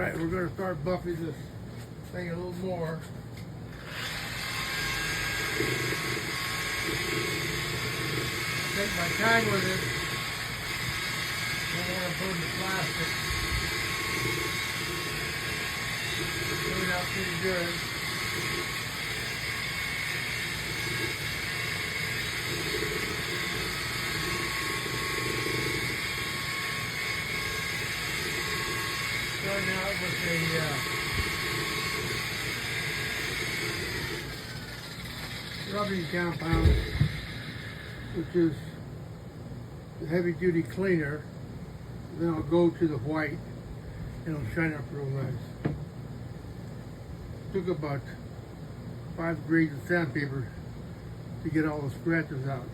Alright, we're going to start buffing this thing a little more. Take my time with it. Don't want to burn the plastic. Turned out pretty good. Starting out with a rubbing compound, which is the heavy duty cleaner. Then I'll go to the white and it'll shine up real nice. Took about 5 grades of sandpaper to get all the scratches out.